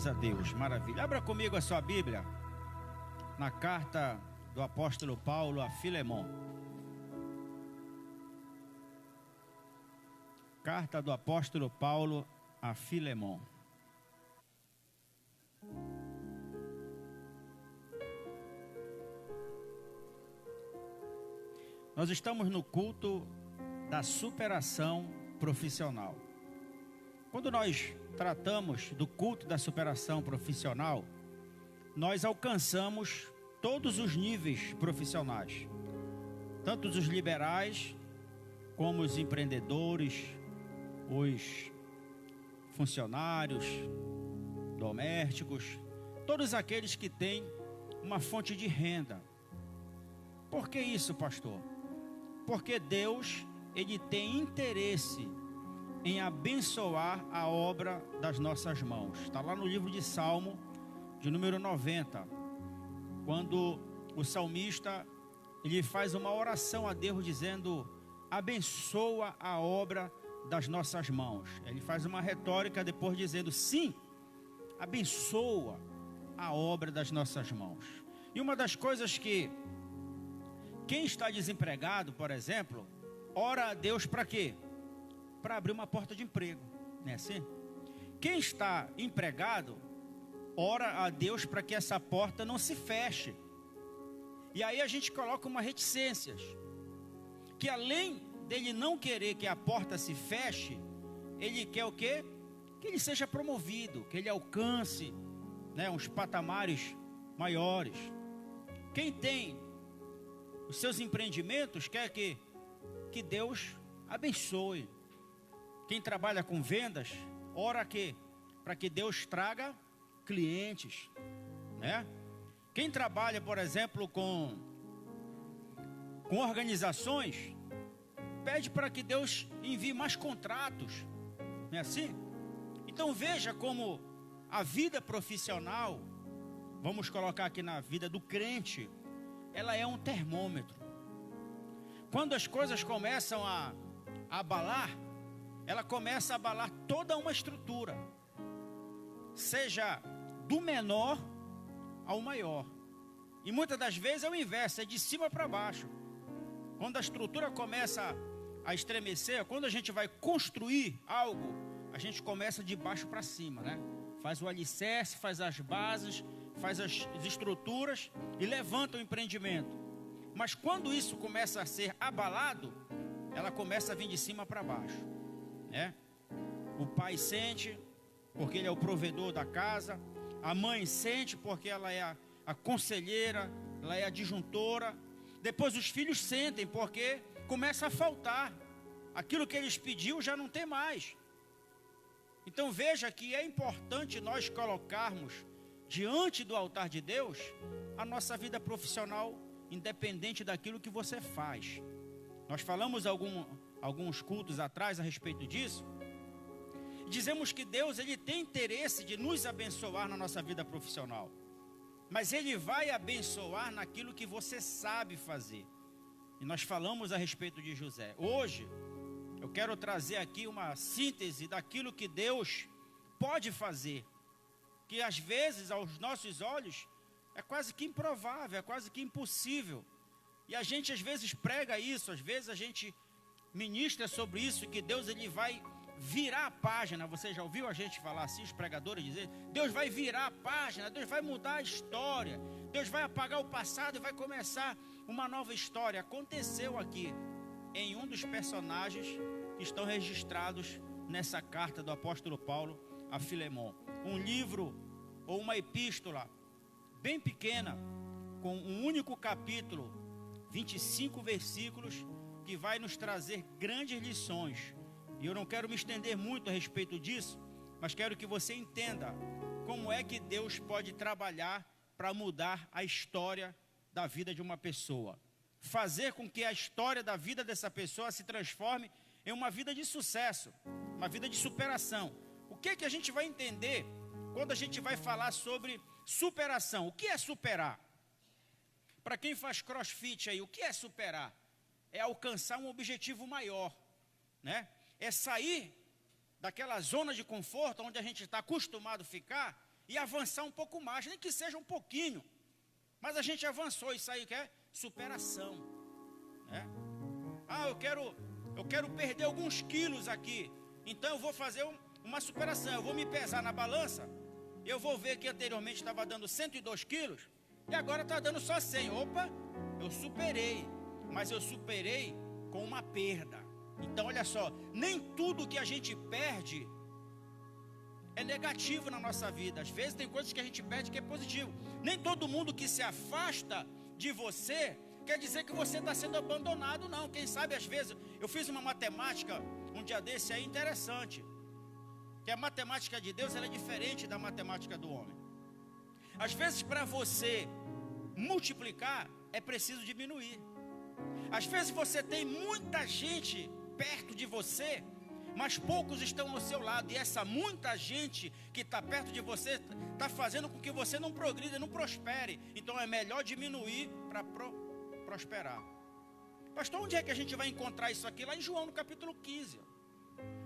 Glórias a Deus, maravilha. Abra comigo a sua Bíblia na carta do apóstolo Paulo a Filemon. Carta do apóstolo Paulo a Filemon. Nós estamos no culto da superação profissional. Quando nós tratamos do culto da superação profissional, nós alcançamos todos os níveis profissionais, tanto os liberais como os empreendedores, os funcionários domésticos, todos aqueles que têm uma fonte de renda. Por que isso, pastor? Porque Deus, Ele tem interesse em abençoar a obra das nossas mãos. Está lá no livro de Salmo, de número 90, quando o salmista, ele faz uma oração a Deus dizendo: abençoa a obra das nossas mãos. Ele faz uma retórica depois dizendo: sim, abençoa a obra das nossas mãos. E uma das coisas que quem está desempregado, por exemplo, ora a Deus para quê? Para abrir uma porta de emprego, não é assim? Quem está empregado, ora a Deus para que essa porta não se feche. E aí a gente coloca uma reticências, que além dele não querer que a porta se feche, ele quer o quê? Que ele seja promovido, que ele alcance, né, uns patamares maiores. Quem tem os seus empreendimentos quer que Deus abençoe. Quem trabalha com vendas, ora para que Deus traga clientes, né? Quem trabalha, por exemplo, com organizações, pede para que Deus envie mais contratos, não é assim? Então veja como a vida profissional, vamos colocar aqui na vida do crente, ela é um termômetro. Quando as coisas começam a abalar, ela começa a abalar toda uma estrutura, seja do menor ao maior. E muitas das vezes é o inverso, é de cima para baixo. Quando a estrutura começa a estremecer, quando a gente vai construir algo, a gente começa de baixo para cima, né? Faz o alicerce, faz as bases, faz as estruturas e levanta o empreendimento. Mas quando isso começa a ser abalado, ela começa a vir de cima para baixo, né? O pai sente, porque ele é o provedor da casa. A mãe sente, porque ela é a conselheira, ela é a disjuntora. Depois os filhos sentem, porque começa a faltar. Aquilo que eles pediam já não tem mais. Então veja que é importante nós colocarmos diante do altar de Deus a nossa vida profissional, independente daquilo que você faz. Nós falamos alguns cultos atrás a respeito disso. Dizemos que Deus, Ele tem interesse de nos abençoar na nossa vida profissional, mas Ele vai abençoar naquilo que você sabe fazer. E nós falamos a respeito de José. Hoje eu quero trazer aqui uma síntese daquilo que Deus pode fazer, que às vezes aos nossos olhos é quase que improvável, é quase que impossível. E a gente às vezes prega isso, às vezes a gente ministra sobre isso, que Deus, Ele vai virar a página. Você já ouviu a gente falar assim, os pregadores dizer: Deus vai virar a página, Deus vai mudar a história, Deus vai apagar o passado e vai começar uma nova história. Aconteceu aqui em um dos personagens que estão registrados nessa carta do apóstolo Paulo a Filemon. Um livro ou uma epístola bem pequena, com um único capítulo, 25 versículos, que vai nos trazer grandes lições. E eu não quero me estender muito a respeito disso, mas quero que você entenda como é que Deus pode trabalhar para mudar a história da vida de uma pessoa, fazer com que a história da vida dessa pessoa se transforme em uma vida de sucesso, uma vida de superação. O que é que a gente vai entender quando a gente vai falar sobre superação? O que é superar? Para quem faz crossfit aí, o que é superar? É alcançar um objetivo maior, né? É sair daquela zona de conforto onde a gente está acostumado a ficar e avançar um pouco mais, nem que seja um pouquinho. Mas a gente avançou, isso aí que é superação, né? Ah, eu quero perder alguns quilos aqui, então eu vou fazer uma superação, eu vou me pesar na balança, eu vou ver que anteriormente estava dando 102 quilos, e agora está dando só 100, opa, eu superei, mas eu superei com uma perda. Então olha só, nem tudo que a gente perde é negativo na nossa vida. Às vezes tem coisas que a gente perde que é positivo. Nem todo mundo que se afasta de você quer dizer que você está sendo abandonado, não. Quem sabe às vezes, eu fiz uma matemática um dia desse aí interessante, que a matemática de Deus ela é diferente da matemática do homem. Às vezes para você multiplicar é preciso diminuir. Às vezes você tem muita gente perto de você, mas poucos estão ao seu lado, e essa muita gente que está perto de você está fazendo com que você não progrida, não prospere. Então é melhor diminuir para prosperar. Pastor, onde é que a gente vai encontrar isso aqui? Lá em João, no capítulo 15.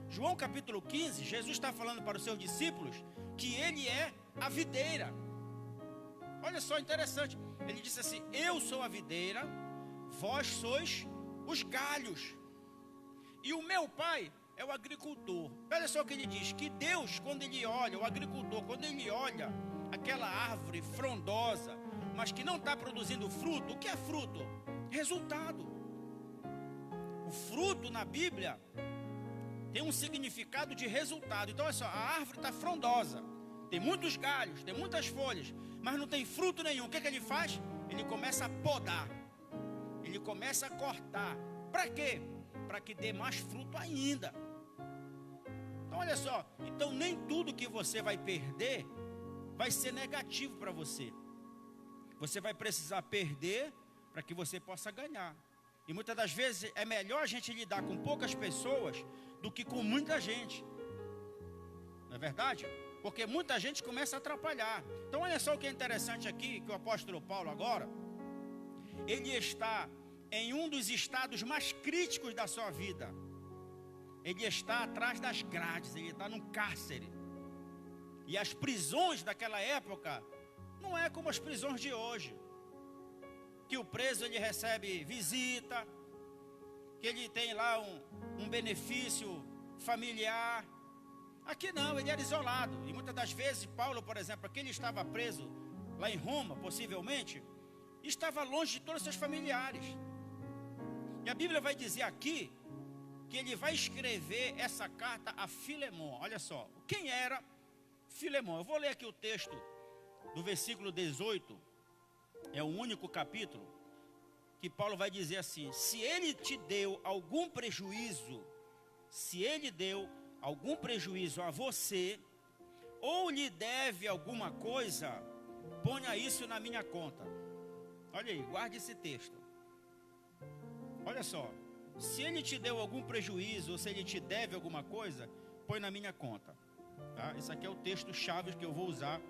João capítulo 15, Jesus está falando para os seus discípulos que ele é a videira. Olha só, interessante. Ele disse assim: eu sou a videira, vós sois os galhos, e o meu pai é o agricultor. Olha só o que ele diz, que Deus, quando ele olha, o agricultor, quando ele olha aquela árvore frondosa, mas que não está produzindo fruto, o que é fruto? Resultado. O fruto na Bíblia tem um significado de resultado. Então olha só, a árvore está frondosa, tem muitos galhos, tem muitas folhas, mas não tem fruto nenhum. O que ele faz? Ele começa a podar, ele começa a cortar. Para quê? Para que dê mais fruto ainda. Então olha só, então nem tudo que você vai perder vai ser negativo para você. Você vai precisar perder para que você possa ganhar. E muitas das vezes é melhor a gente lidar com poucas pessoas do que com muita gente. Não é verdade? Porque muita gente começa a atrapalhar. Então olha só o que é interessante aqui, que o apóstolo Paulo agora, ele está em um dos estados mais críticos da sua vida. Ele está atrás das grades, ele está num cárcere. E as prisões daquela época não é como as prisões de hoje, que o preso ele recebe visita, que ele tem lá um benefício familiar. Aqui não, ele era isolado. E muitas das vezes Paulo, por exemplo, aquele estava preso lá em Roma, possivelmente, estava longe de todos os seus familiares. E a Bíblia vai dizer aqui que ele vai escrever essa carta a Filemon. Olha só, quem era Filemon? Eu vou ler aqui o texto do versículo 18. É o único capítulo que Paulo vai dizer assim: se ele te deu algum prejuízo, se ele deu algum prejuízo a você, ou lhe deve alguma coisa, ponha isso na minha conta. Olha aí, guarde esse texto. Olha só, se ele te deu algum prejuízo, ou se ele te deve alguma coisa, põe na minha conta. Tá? Esse aqui é o texto-chave que eu vou usar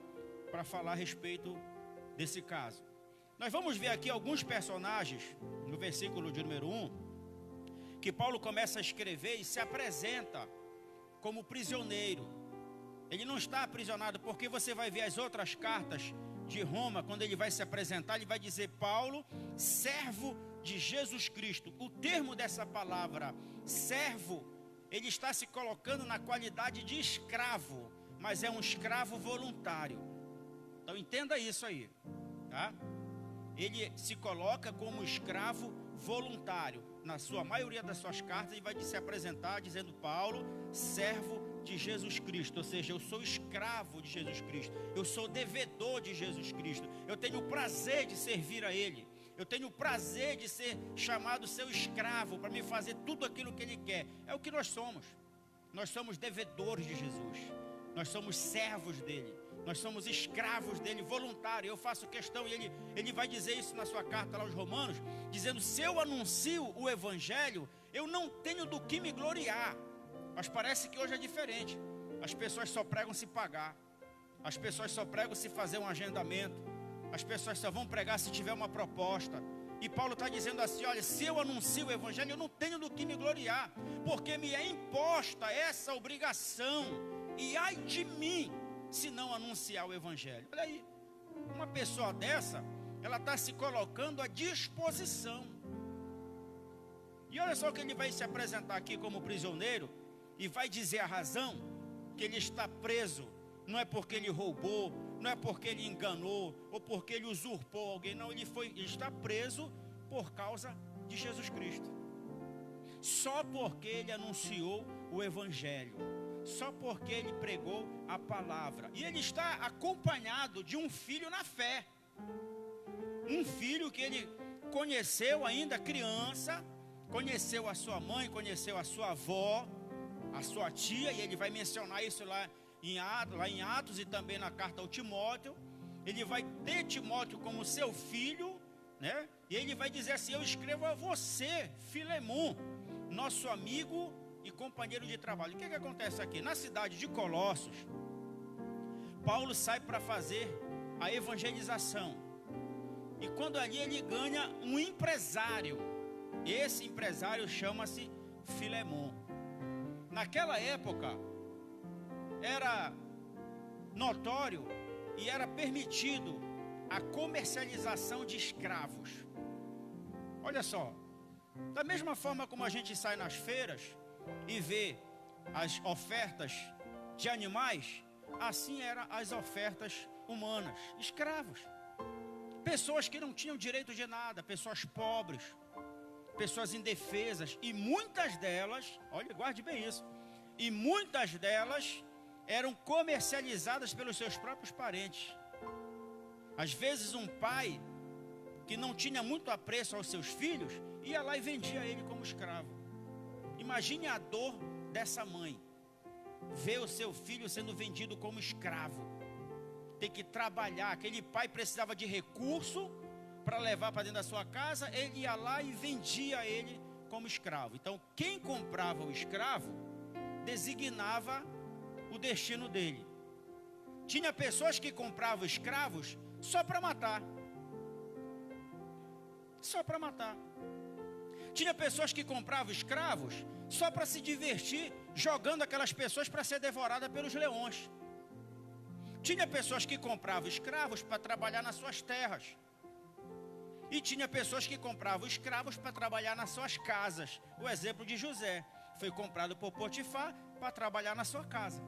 para falar a respeito desse caso. Nós vamos ver aqui alguns personagens, no versículo de número 1, que Paulo começa a escrever e se apresenta como prisioneiro. Ele não está aprisionado, porque você vai ver as outras cartas de Roma, quando ele vai se apresentar, ele vai dizer: Paulo, servo de Jesus Cristo. O termo dessa palavra, servo, ele está se colocando na qualidade de escravo, mas é um escravo voluntário. Então entenda isso aí, tá? Ele se coloca como escravo voluntário. Na sua maioria das suas cartas, ele vai se apresentar dizendo: Paulo, servo de Jesus Cristo. Ou seja, eu sou escravo de Jesus Cristo, eu sou devedor de Jesus Cristo, eu tenho o prazer de servir a Ele, eu tenho o prazer de ser chamado seu escravo, para me fazer tudo aquilo que Ele quer. É o que nós somos. Nós somos devedores de Jesus, nós somos servos dEle, nós somos escravos dEle, voluntário. Eu faço questão, e ele vai dizer isso na sua carta lá aos Romanos, dizendo: se eu anuncio o Evangelho, eu não tenho do que me gloriar. Mas parece que hoje é diferente. As pessoas só pregam se pagar, as pessoas só pregam se fazer um agendamento, as pessoas só vão pregar se tiver uma proposta. E Paulo está dizendo assim: olha, se eu anuncio o Evangelho, eu não tenho do que me gloriar, porque me é imposta essa obrigação. E ai de mim se não anunciar o evangelho? Olha aí, uma pessoa dessa, ela está se colocando à disposição. E olha só que ele vai se apresentar aqui como prisioneiro e vai dizer a razão que ele está preso. Não é porque ele roubou, não é porque ele enganou ou porque ele usurpou alguém, não, ele está preso por causa de Jesus Cristo. Só porque ele anunciou o evangelho, só porque ele pregou a palavra. E ele está acompanhado de um filho na fé. Um filho que ele conheceu ainda criança, conheceu a sua mãe, conheceu a sua avó, a sua tia, e ele vai mencionar isso lá em Atos e também na carta ao Timóteo. Ele vai ter Timóteo como seu filho, né? E ele vai dizer assim: eu escrevo a você, Filemon, nosso amigo e companheiro de trabalho. O que acontece aqui? Na cidade de Colossos, Paulo sai para fazer a evangelização. E quando ali ele ganha um empresário. Esse empresário chama-se Filemon. Naquela época, era notório e era permitido a comercialização de escravos. Olha só, da mesma forma como a gente sai nas feiras e vê as ofertas de animais, assim eram as ofertas humanas, escravos. Pessoas que não tinham direito de nada, pessoas pobres, pessoas indefesas, e muitas delas, olha, guarde bem isso, e muitas delas eram comercializadas pelos seus próprios parentes. Às vezes um pai que não tinha muito apreço aos seus filhos, ia lá e vendia ele como escravo. Imagine a dor dessa mãe, ver o seu filho sendo vendido como escravo, ter que trabalhar. Aquele pai precisava de recurso para levar para dentro da sua casa, ele ia lá e vendia ele como escravo. Então, quem comprava o escravo, designava o destino dele. Tinha pessoas que compravam escravos só para matar. Só para matar. Tinha pessoas que compravam escravos só para se divertir, jogando aquelas pessoas para ser devorada pelos leões. Tinha pessoas que compravam escravos para trabalhar nas suas terras. E tinha pessoas que compravam escravos para trabalhar nas suas casas. O exemplo de José foi comprado por Potifar para trabalhar na sua casa.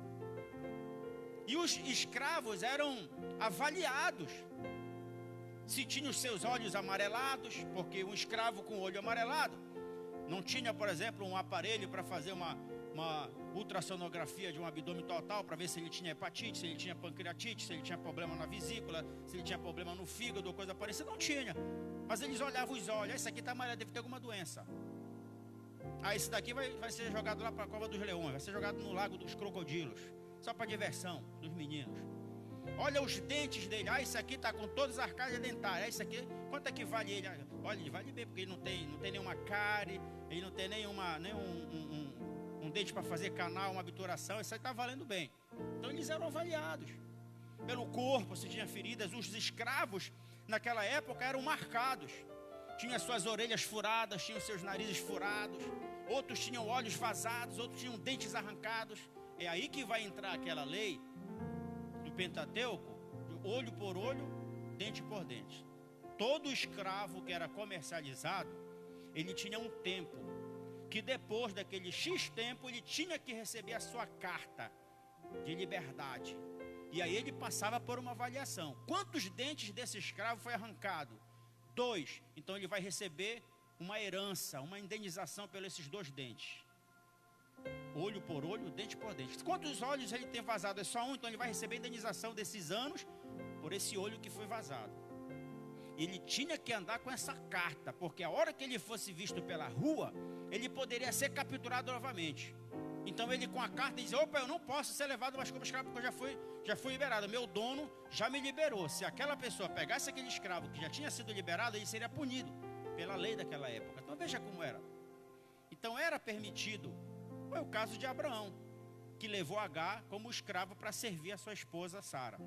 E os escravos eram avaliados. Se tinha os seus olhos amarelados, porque um escravo com olho amarelado não tinha, por exemplo, um aparelho para fazer uma ultrassonografia de um abdômen total para ver se ele tinha hepatite, se ele tinha pancreatite, se ele tinha problema na vesícula, se ele tinha problema no fígado ou coisa parecida, não tinha. Mas eles olhavam os olhos: esse aqui está amarelo, deve ter alguma doença. Esse daqui vai ser jogado lá para a cova dos leões, vai ser jogado no lago dos crocodilos, só para diversão dos meninos. Olha os dentes dele: esse aqui está com todas as arcárias dentárias. Esse aqui, quanto é que vale ele? Olha, ele vale bem, porque ele não tem nenhuma cárie, ele não tem nenhum dente para fazer canal, uma obturação. Isso aí está valendo bem. Então eles eram avaliados pelo corpo, se tinha feridas. Os escravos naquela época eram marcados, tinham suas orelhas furadas, tinham seus narizes furados, outros tinham olhos vazados, outros tinham dentes arrancados. É aí que vai entrar aquela lei do Pentateuco, de olho por olho, dente por dente. Todo escravo que era comercializado, ele tinha um tempo, que depois daquele X tempo, ele tinha que receber a sua carta de liberdade. E aí ele passava por uma avaliação. Quantos dentes desse escravo foi arrancado? 2. Então ele vai receber uma herança, uma indenização pelos esses 2 dentes. Olho por olho, dente por dente. Quantos olhos ele tem vazado? É só um, então ele vai receber a indenização desses anos por esse olho que foi vazado. Ele tinha que andar com essa carta, porque a hora que ele fosse visto pela rua, ele poderia ser capturado novamente. Então ele, com a carta, diz: opa, eu não posso ser levado mais como escravo, porque eu já fui liberado, meu dono já me liberou. Se aquela pessoa pegasse aquele escravo que já tinha sido liberado, ele seria punido pela lei daquela época. Então veja como era. Então era permitido. Foi o caso de Abraão, que levou Agar como escravo para servir a sua esposa Sara.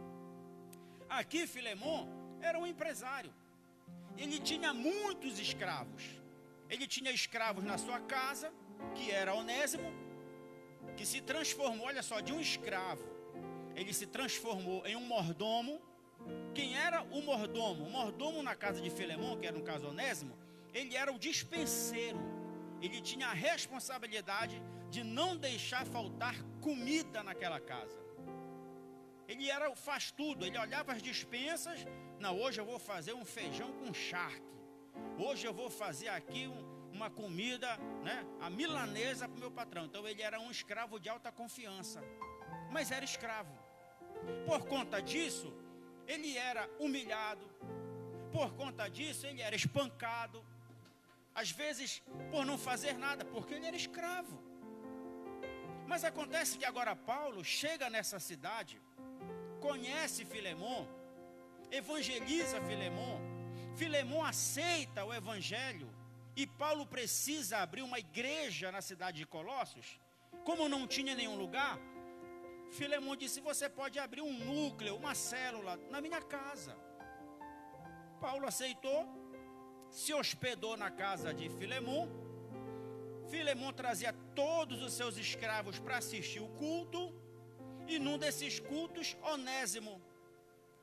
Aqui Filemon era um empresário. Ele tinha muitos escravos. Ele tinha escravos na sua casa, que era Onésimo, que se transformou, olha só, de um escravo ele se transformou em um mordomo. Quem era o mordomo? O mordomo na casa de Filemon, que era no caso Onésimo, ele era o dispenseiro. Ele tinha a responsabilidade de não deixar faltar comida naquela casa. Ele era o faz tudo, ele olhava as dispensas. Não, hoje eu vou fazer um feijão com charque. Hoje eu vou fazer aqui uma comida, né, a milanesa para o meu patrão. Então ele era um escravo de alta confiança, mas era escravo. Por conta disso, ele era humilhado. Por conta disso, ele era espancado. Às vezes, por não fazer nada, porque ele era escravo. Mas acontece que agora Paulo chega nessa cidade, conhece Filemon, evangeliza Filemon. Filemon aceita o evangelho e Paulo precisa abrir uma igreja na cidade de Colossos. Como não tinha nenhum lugar, Filemon disse: você pode abrir um núcleo, uma célula na minha casa. Paulo aceitou, se hospedou na casa de Filemon. Filemon trazia todos os seus escravos para assistir o culto. E num desses cultos, Onésimo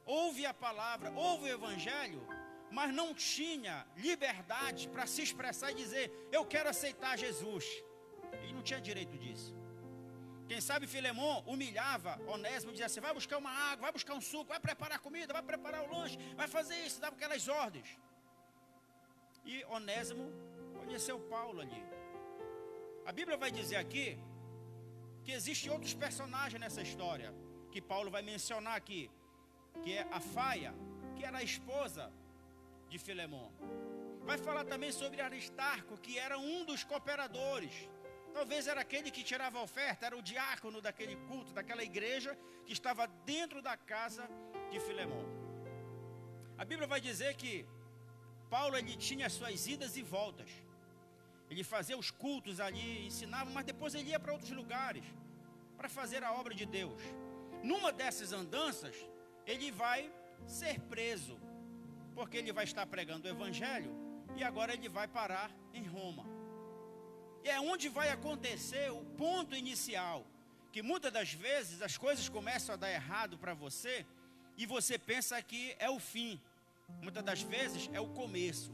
ouve a palavra, ouve o evangelho, mas não tinha liberdade para se expressar e dizer: eu quero aceitar Jesus. Ele não tinha direito disso. Quem sabe Filemon humilhava Onésimo, dizia assim: vai buscar uma água, vai buscar um suco, vai preparar comida, vai preparar o lanche, vai fazer isso, dava aquelas ordens. E Onésimo conheceu Paulo ali. A Bíblia vai dizer aqui que existem outros personagens nessa história, que Paulo vai mencionar aqui, que é a Faia, que era a esposa de Filemon. Vai falar também sobre Aristarco, que era um dos cooperadores. Talvez era aquele que tirava a oferta, era o diácono daquele culto, daquela igreja que estava dentro da casa de Filemon. A Bíblia vai dizer que Paulo, ele tinha as suas idas e voltas. Ele fazia os cultos ali, ensinava, mas depois ele ia para outros lugares para fazer a obra de Deus. Numa dessas andanças, ele vai ser preso, porque ele vai estar pregando o evangelho e agora ele vai parar em Roma. E é onde vai acontecer o ponto inicial, que muitas das vezes as coisas começam a dar errado para você e você pensa que é o fim. Muitas das vezes é o começo.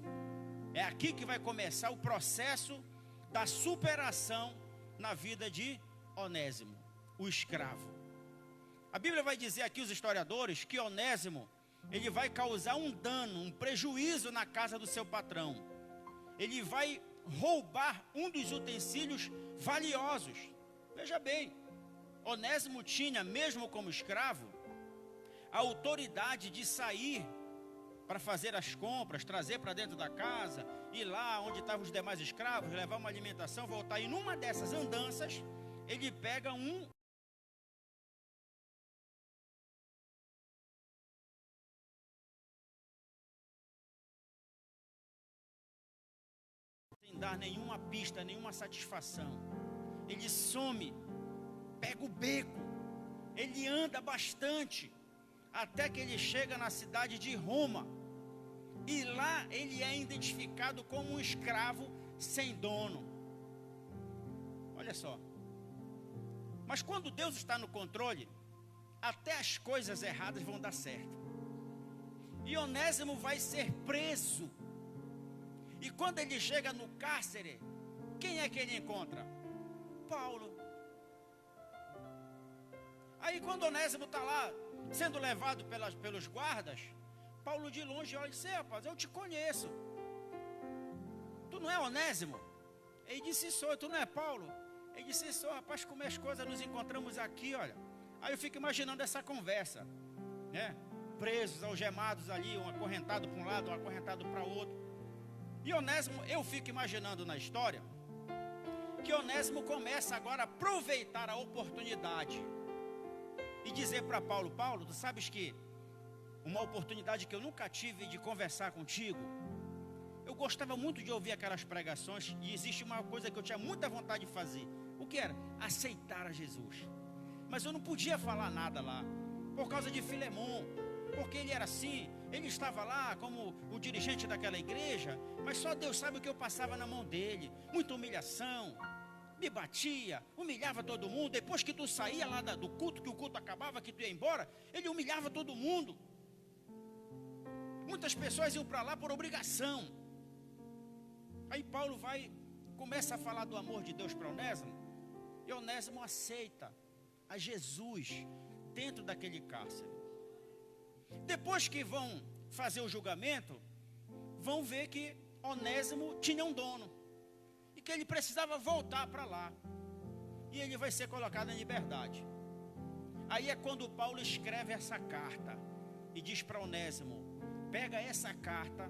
É aqui que vai começar o processo da superação na vida de Onésimo, o escravo. A Bíblia vai dizer aqui, os historiadores, que Onésimo, ele vai causar um dano, um prejuízo na casa do seu patrão. Ele vai roubar um dos utensílios valiosos. Veja bem, Onésimo tinha, mesmo como escravo, a autoridade de sair para fazer as compras, trazer para dentro da casa, ir lá onde estavam os demais escravos, levar uma alimentação, voltar. E numa dessas andanças, ele pega sem dar nenhuma pista, nenhuma satisfação. Ele some, pega o beco, ele anda bastante, até que ele chega na cidade de Roma. E lá ele é identificado como um escravo sem dono. Olha só. Mas quando Deus está no controle, até as coisas erradas vão dar certo. E Onésimo vai ser preso. E quando ele chega no cárcere, quem é que ele encontra? Paulo. Aí quando Onésimo está lá, sendo levado pelos guardas, Paulo de longe olha e diz: rapaz, eu te conheço. Tu não é Onésimo? Ele disse: sou. Tu não é Paulo? Ele disse: sou. Rapaz, como as coisas, nos encontramos aqui, olha. Aí eu fico imaginando essa conversa, né? Presos, algemados ali, um acorrentado para um lado, um acorrentado para o outro. E Onésimo, eu fico imaginando na história, que Onésimo começa agora a aproveitar a oportunidade e dizer para Paulo: Paulo, tu sabes que uma oportunidade que eu nunca tive de conversar contigo, eu gostava muito de ouvir aquelas pregações, e existe uma coisa que eu tinha muita vontade de fazer. O que era? Aceitar a Jesus. Mas eu não podia falar nada lá, por causa de Filemon, porque ele era assim, ele estava lá como o dirigente daquela igreja, mas só Deus sabe o que eu passava na mão dele, muita humilhação, me batia, humilhava todo mundo. Depois que tu saía lá do culto, que o culto acabava, que tu ia embora, ele humilhava todo mundo. Muitas pessoas iam para lá por obrigação. Aí Paulo começa a falar do amor de Deus para Onésimo, e Onésimo aceita a Jesus dentro daquele cárcere. Depois que vão fazer o julgamento, vão ver que Onésimo tinha um dono, e que ele precisava voltar para lá, e ele vai ser colocado em liberdade. Aí é quando Paulo escreve essa carta, e diz para Onésimo, pega essa carta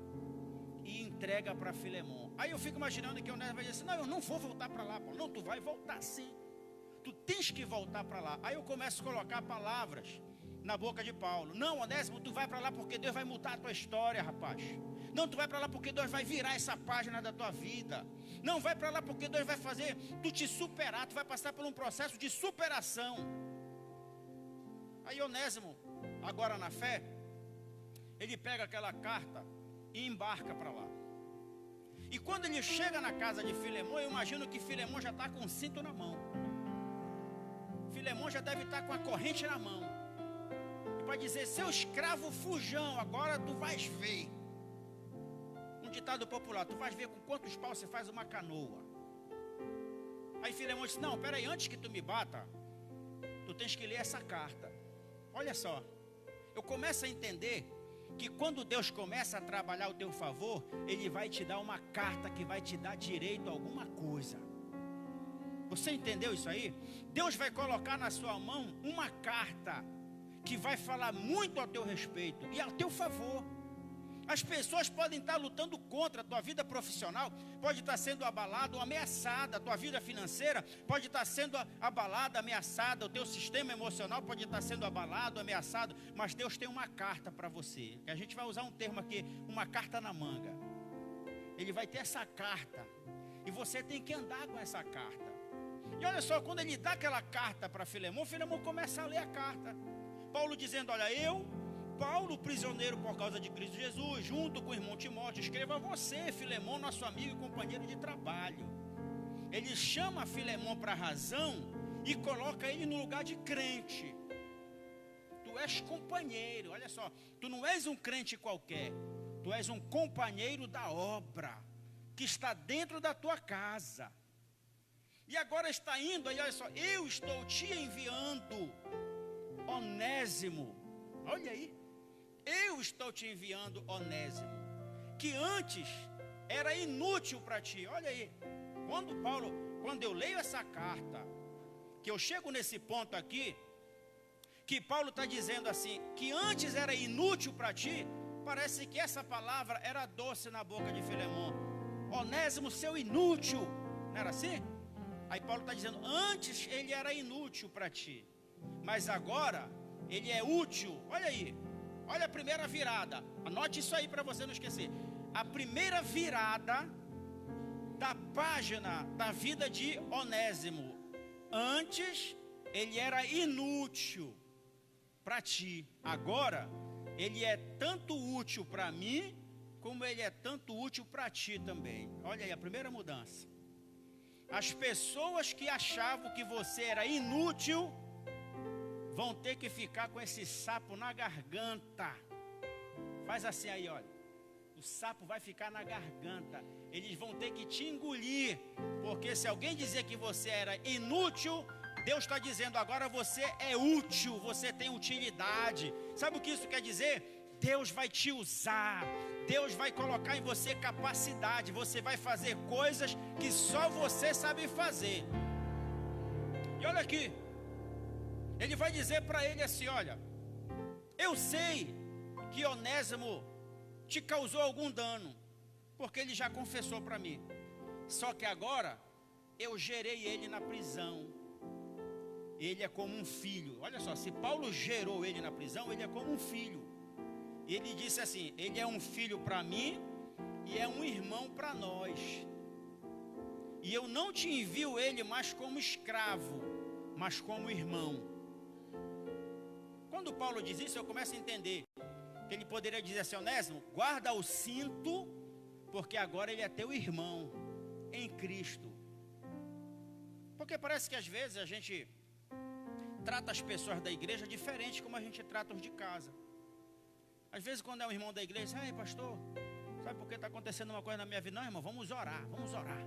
e entrega para Filemon. Aí eu fico imaginando que Onésimo vai dizer assim, não, eu não vou voltar para lá, Paulo. Não, tu vai voltar sim, tu tens que voltar para lá. Aí eu começo a colocar palavras na boca de Paulo. Não, Onésimo, tu vai para lá porque Deus vai mudar a tua história, rapaz. Não, tu vai para lá porque Deus vai virar essa página da tua vida. Não, vai para lá porque Deus vai fazer tu te superar, tu vai passar por um processo de superação. Aí Onésimo, agora na fé, ele pega aquela carta e embarca para lá. E quando ele chega na casa de Filemon, eu imagino que Filemon já está com um cinto na mão. Filemon já deve estar com a corrente na mão. E para dizer, seu escravo fujão, agora tu vais ver. Um ditado popular, tu vais ver com quantos paus você faz uma canoa. Aí Filemon disse, não, peraí, antes que tu me bata, tu tens que ler essa carta. Olha só, eu começo a entender que quando Deus começa a trabalhar ao teu favor, Ele vai te dar uma carta que vai te dar direito a alguma coisa. Você entendeu isso aí? Deus vai colocar na sua mão uma carta que vai falar muito ao teu respeito e ao teu favor. As pessoas podem estar lutando contra a tua vida profissional, pode estar sendo abalada ou ameaçada, a tua vida financeira pode estar sendo abalada, ameaçada, o teu sistema emocional pode estar sendo abalado, ameaçado, mas Deus tem uma carta para você, que a gente vai usar um termo aqui, uma carta na manga. Ele vai ter essa carta, e você tem que andar com essa carta. E olha só, quando ele dá aquela carta para Filemon, Filemon começa a ler a carta. Paulo dizendo, olha, Paulo, prisioneiro por causa de Cristo Jesus, junto com o irmão Timóteo, escreva a você, Filemon, nosso amigo e companheiro de trabalho. Ele chama Filemon para a razão e coloca ele no lugar de crente. Tu és companheiro, olha só, tu não és um crente qualquer, tu és um companheiro da obra, que está dentro da tua casa. E agora está indo, aí olha só, eu estou te enviando, Onésimo, olha aí. Eu estou te enviando Onésimo, que antes era inútil para ti. Olha aí, quando eu leio essa carta, que eu chego nesse ponto aqui, que Paulo está dizendo assim, que antes era inútil para ti, parece que essa palavra era doce na boca de Filemon. Onésimo, seu inútil, não era assim? Aí Paulo está dizendo, antes ele era inútil para ti, mas agora ele é útil. Olha aí. Olha a primeira virada, anote isso aí para você não esquecer. A primeira virada da página da vida de Onésimo. Antes ele era inútil para ti, agora ele é tanto útil para mim, como ele é tanto útil para ti também. Olha aí a primeira mudança. As pessoas que achavam que você era inútil vão ter que ficar com esse sapo na garganta. Faz assim aí, olha. O sapo vai ficar na garganta. Eles vão ter que te engolir. Porque se alguém dizer que você era inútil, Deus está dizendo agora você é útil, você tem utilidade. Sabe o que isso quer dizer? Deus vai te usar. Deus vai colocar em você capacidade. Você vai fazer coisas que só você sabe fazer. E olha aqui. Ele vai dizer para ele assim, olha, eu sei que Onésimo te causou algum dano, porque ele já confessou para mim. Só que agora eu gerei ele na prisão. Ele é como um filho. Olha só, se Paulo gerou ele na prisão, ele é como um filho. Ele disse assim, ele é um filho para mim e é um irmão para nós. E eu não te envio ele mais como escravo, mas como irmão. Quando Paulo diz isso, eu começo a entender que ele poderia dizer assim, Onésimo, guarda o cinto, porque agora ele é teu irmão em Cristo. Porque parece que às vezes a gente trata as pessoas da igreja diferente como a gente trata os de casa. Às vezes quando é um irmão da igreja, ai pastor, sabe por que está acontecendo uma coisa na minha vida? Não, irmão, vamos orar, vamos orar.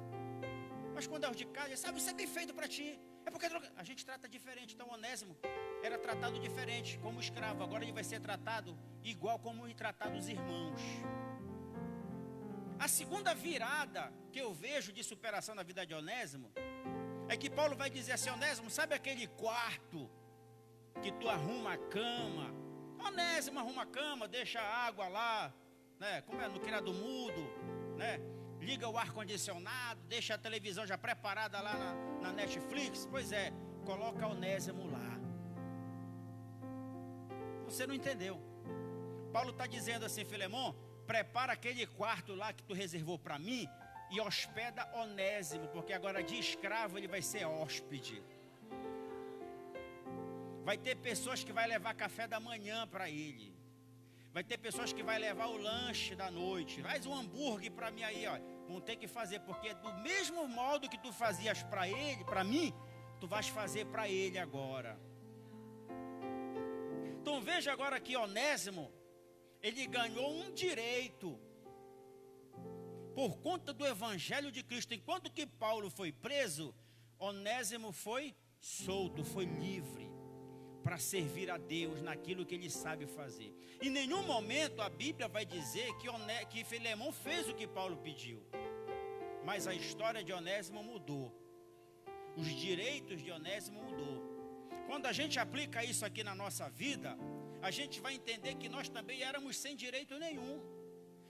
Mas quando é os de casa, sabe, isso é bem feito para ti. É porque a gente trata diferente. Então Onésimo era tratado diferente, como escravo. Agora ele vai ser tratado igual como é tratado os irmãos. A segunda virada que eu vejo de superação na vida de Onésimo é que Paulo vai dizer assim: Onésimo, sabe aquele quarto que tu arruma a cama? Onésimo arruma a cama, deixa a água lá, né? Como é no criado mudo, né? Liga o ar-condicionado, deixa a televisão já preparada lá na Netflix. Pois é, coloca Onésimo lá. Você não entendeu. Paulo está dizendo assim: Filemon, prepara aquele quarto lá que tu reservou para mim e hospeda Onésimo, porque agora de escravo ele vai ser hóspede. Vai ter pessoas que vai levar café da manhã para ele. Vai ter pessoas que vai levar o lanche da noite. Faz um hambúrguer para mim aí, ó. Vão ter que fazer, porque do mesmo modo que tu fazias para ele, para mim, tu vais fazer para ele agora. Então veja agora que Onésimo, ele ganhou um direito por conta do evangelho de Cristo. Enquanto que Paulo foi preso, Onésimo foi solto, foi livre para servir a Deus naquilo que ele sabe fazer. Em nenhum momento a Bíblia vai dizer que Filemon fez o que Paulo pediu. Mas a história de Onésimo mudou. Os direitos de Onésimo mudou. Quando a gente aplica isso aqui na nossa vida, a gente vai entender que nós também éramos sem direito nenhum.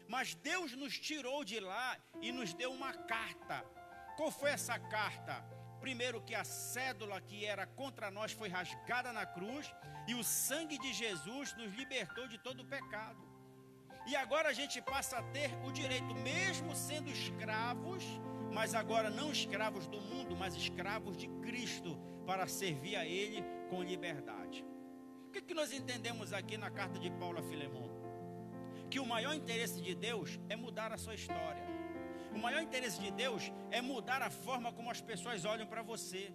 Mas Deus nos tirou de lá e nos deu uma carta. Qual foi essa carta? Primeiro, que a cédula que era contra nós foi rasgada na cruz, e o sangue de Jesus nos libertou de todo o pecado. E agora a gente passa a ter o direito, mesmo sendo escravos, mas agora não escravos do mundo, mas escravos de Cristo, para servir a Ele com liberdade. O que nós entendemos aqui na carta de Paulo a Filemon? Que o maior interesse de Deus é mudar a sua história. O maior interesse de Deus é mudar a forma como as pessoas olham para você.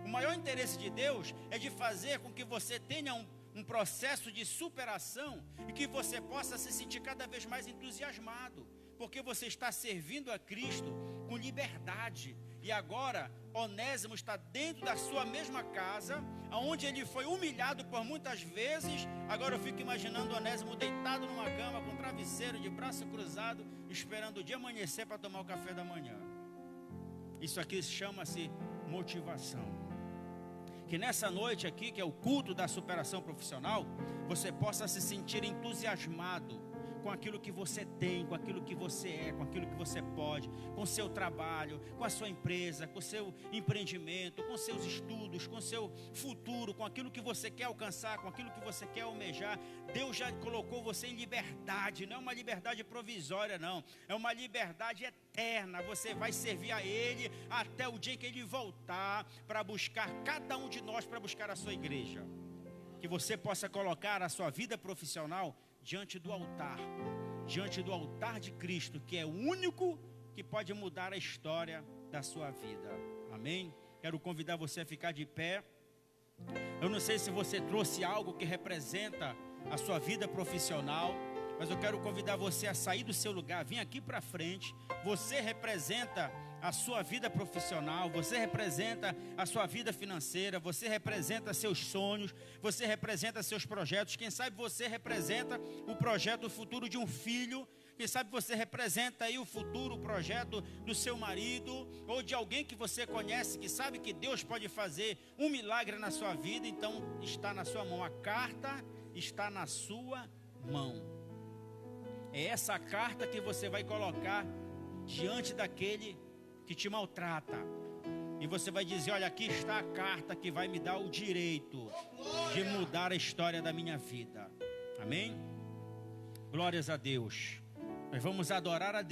O maior interesse de Deus é de fazer com que você tenha um processo de superação e que você possa se sentir cada vez mais entusiasmado, porque você está servindo a Cristo com liberdade. E agora Onésimo está dentro da sua mesma casa, onde ele foi humilhado por muitas vezes. Agora eu fico imaginando Onésimo deitado numa cama com travesseiro, de braço cruzado, esperando o dia amanhecer para tomar o café da manhã. Isso aqui chama-se motivação. Que nessa noite aqui, que é o culto da superação profissional, você possa se sentir entusiasmado com aquilo que você tem, com aquilo que você é, com aquilo que você pode, com o seu trabalho, com a sua empresa, com o seu empreendimento, com seus estudos, com o seu futuro, com aquilo que você quer alcançar, com aquilo que você quer almejar. Deus já colocou você em liberdade, não é uma liberdade provisória não, é uma liberdade eterna. Você vai servir a Ele até o dia que Ele voltar para buscar cada um de nós, para buscar a sua igreja. Que você possa colocar a sua vida profissional diante do altar de Cristo, que é o único que pode mudar a história da sua vida. Amém? Quero convidar você a ficar de pé. Eu não sei se você trouxe algo que representa a sua vida profissional, mas eu quero convidar você a sair do seu lugar, vir aqui para frente. Você representa a sua vida profissional, você representa a sua vida financeira, você representa seus sonhos, você representa seus projetos. Quem sabe você representa o projeto, o futuro de um filho. Quem sabe você representa aí o futuro, o projeto do seu marido, ou de alguém que você conhece, que sabe que Deus pode fazer um milagre na sua vida. Então está na sua mão, a carta está na sua mão. É essa carta que você vai colocar diante daquele que te maltrata, e você vai dizer: olha, aqui está a carta que vai me dar o direito de mudar a história da minha vida. Amém? Glórias a Deus. Nós vamos adorar a Deus.